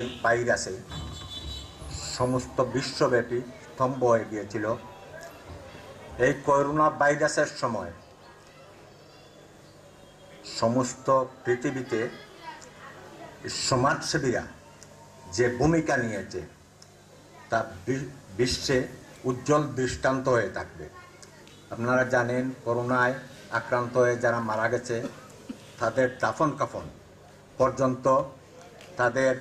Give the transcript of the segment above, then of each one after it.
ভাইরাসে সমস্ত বিশ্বব্যাপী স্তম্ভ হয়ে গিয়েছিল। এই করোনা ভাইরাসের সময় সমস্ত পৃথিবীতে সমাজসেবীরা যে ভূমিকা নিয়েছে তা বিশ্বে উজ্জ্বল দৃষ্টান্ত হয়ে থাকবে। আপনারা জানেন, করোনায় আক্রান্ত হয়ে যারা মারা গেছে তাদের দাফন কাফন পর্যন্ত তাদের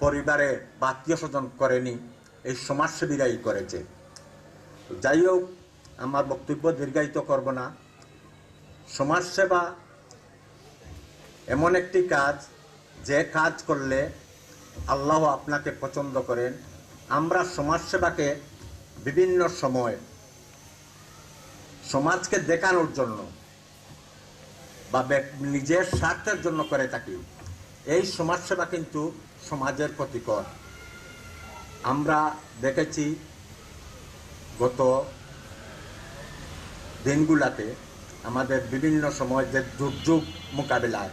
পরিবারে বা আত্মীয় স্বজন করেনি, এই সমাজসেবীরাই করেছে। যাই হোক, আমার বক্তব্য দীর্ঘায়িত করব না। সমাজসেবা এমন একটি কাজ, যে কাজ করলে আল্লাহ আপনাকে পছন্দ করেন। আমরা সমাজসেবাকে বিভিন্ন সময় সমাজকে দেখানোর জন্য বা নিজের স্বার্থের জন্য করে থাকি। এই সমাজসেবা কিন্তু সমাজের ক্ষতিকর। আমরা দেখেছি গত দিনগুলোতে আমাদের বিভিন্ন সময় যে দুর্যোগ মোকাবিলায়,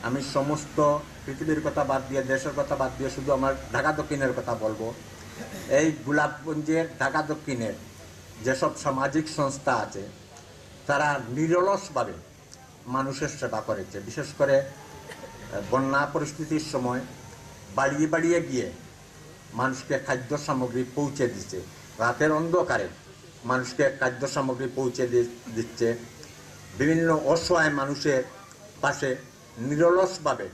আমি সমস্ত পৃথিবীর কথা বাদ দিয়ে, দেশের কথা বাদ দিয়ে শুধু আমার ঢাকা দক্ষিণের কথা বলবো। এই গোলাপগঞ্জের ঢাকা দক্ষিণের যেসব সামাজিক সংস্থা আছে তারা নিরলসভাবে মানুষের সেবা করেছে। বিশেষ করে বন্যা পরিস্থিতির সময় বাড়িয়ে বাড়িয়ে গিয়ে মানুষকে খাদ্য সামগ্রী পৌঁছে দিচ্ছে। রাতের অন্ধকারে মানুষকে খাদ্য সামগ্রী পৌঁছে দিচ্ছে। বিভিন্ন অসহায় মানুষের পাশে নিরলসভাবে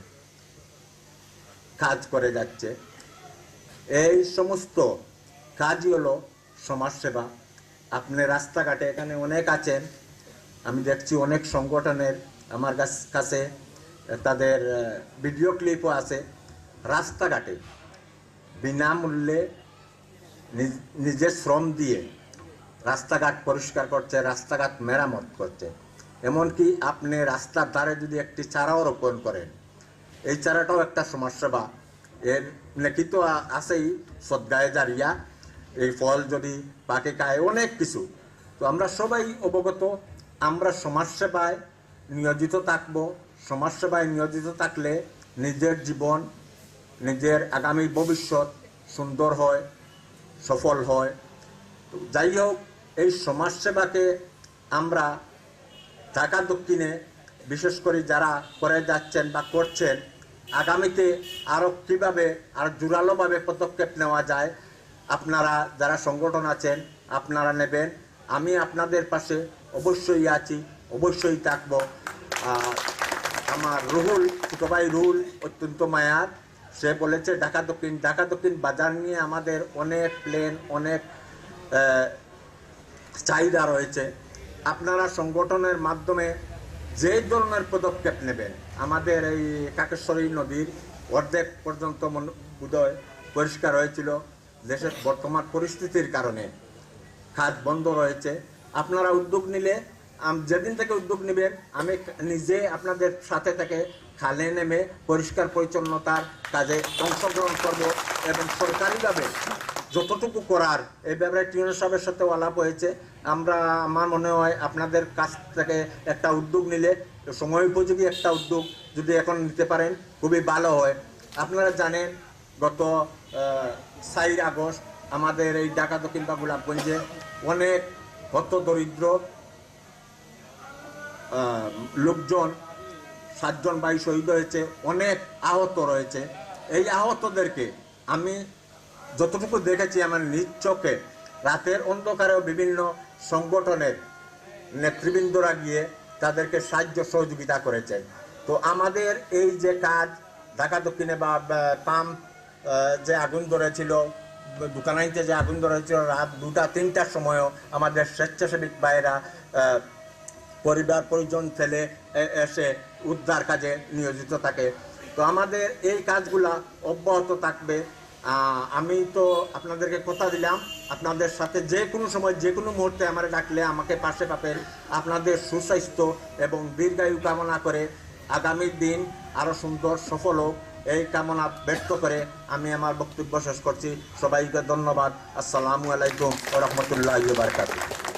কাজ করে যাচ্ছে। এই সমস্ত কাজই হলো সমাজসেবা। আপনি রাস্তাঘাটে এখানে অনেক আছেন, আমি দেখছি অনেক সংগঠনের আমার কাছে তাদের ভিডিও ক্লিপও আছে। রাস্তাঘাটে বিনামূল্যে নিজের শ্রম দিয়ে রাস্তাঘাট পরিষ্কার করছে, রাস্তাঘাট মেরামত করছে। এমনকি আপনি রাস্তার ধারে যদি একটি চারাও রোপণ করেন, এই চারাটাও একটা সমাজসেবা। এর নাকি তো আছেই সদগায়ে জারিয়া, এই ফল যদি পাকে খায়, অনেক কিছু। তো আমরা সবাই অবগত, আমরা সমাজসেবায় নিয়োজিত থাকব। সমাজসেবায় নিয়োজিত থাকলে নিজের জীবন, নিজের আগামী ভবিষ্যৎ সুন্দর হয়, সফল হয়। তো যাই হোক, এই সমাজসেবাকে আমরা ঢাকা দক্ষিণে বিশেষ করে যারা করে যাচ্ছেন বা করছেন, আগামীতে আরও কীভাবে আর জোরালোভাবে পদক্ষেপ নেওয়া যায়, আপনারা যারা সংগঠন আছেন আপনারা নেবেন। আমি আপনাদের পাশে অবশ্যই আছি, অবশ্যই থাকব। আমার রুহুল, ছোটো ভাই রুহুল অত্যন্ত মায়ার, সে বলেছে ঢাকা দক্ষিণ বাজার নিয়ে আমাদের অনেক প্ল্যান, অনেক চাহিদা রয়েছে। আপনারা সংগঠনের মাধ্যমে যে ধরনের পদক্ষেপ নেবেন, আমাদের এই কাকেশ্বরী নদীর অর্ধেক পর্যন্ত বোধহয় পরিষ্কার হয়েছিল। দেশের বর্তমান পরিস্থিতির কারণে খাত বন্ধ রয়েছে। আপনারা উদ্যোগ নিলে, যেদিন থেকে উদ্যোগ নেবেন, আমি নিজে আপনাদের সাথে থেকে খালে নেমে পরিষ্কার পরিচ্ছন্নতার কাজে অংশগ্রহণ করব এবং সরকারিভাবে যতটুকু করার, এই ব্যাপারে টিউনার সাহেবের সাথে আলাপ হয়েছে। আমার মনে হয় আপনাদের কাছ থেকে একটা উদ্যোগ নিলে, সময় উপযোগী একটা উদ্যোগ যদি এখন নিতে পারেন, খুবই ভালো হয়। আপনারা জানেন, গত 4 আগস্ট আমাদের এই ঢাকা দক্ষিণ বা গোলাপগঞ্জে অনেক হতদরিদ্র লোকজন, 7 জন ভাই শহীদ হয়েছে, অনেক আহত রয়েছে। এই আহতদেরকে আমি যতটুকু দেখেছি আমার নিজ চোখে, রাতের অন্ধকারেও বিভিন্ন সংগঠনের নেতৃবৃন্দরা গিয়ে তাদেরকে সাহায্য সহযোগিতা করেছে। তো আমাদের এই যে কাজ, ঢাকা দক্ষিণে বা পাম্প যে আগুন ধরেছিল, দোকানাইতে যে আগুন ধরেছিল, রাত 2টা-3টার সময়ও আমাদের স্বেচ্ছাসেবী ভাইয়েরা পরিবার পরিজন ফেলে এসে উদ্ধার কাজে নিয়োজিত থাকে। তো আমাদের এই কাজগুলা অব্যাহত থাকবে। আমি তো আপনাদেরকে কথা দিলাম, আপনাদের সাথে যে কোনো সময়, যে কোনো মুহূর্তে আমার ডাকলে আমাকে পাশে পাবেন। আপনাদের সুস্বাস্থ্য এবং দীর্ঘায়ু কামনা করে আগামী দিন আরও সুন্দর সফল হোক, এই কামনা ব্যক্ত করে আমি আমার বক্তব্য শেষ করছি। সবাইকে ধন্যবাদ। আসসালামু আলাইকুম ওয়া রাহমাতুল্লাহি ওয়া বারাকাতুহু।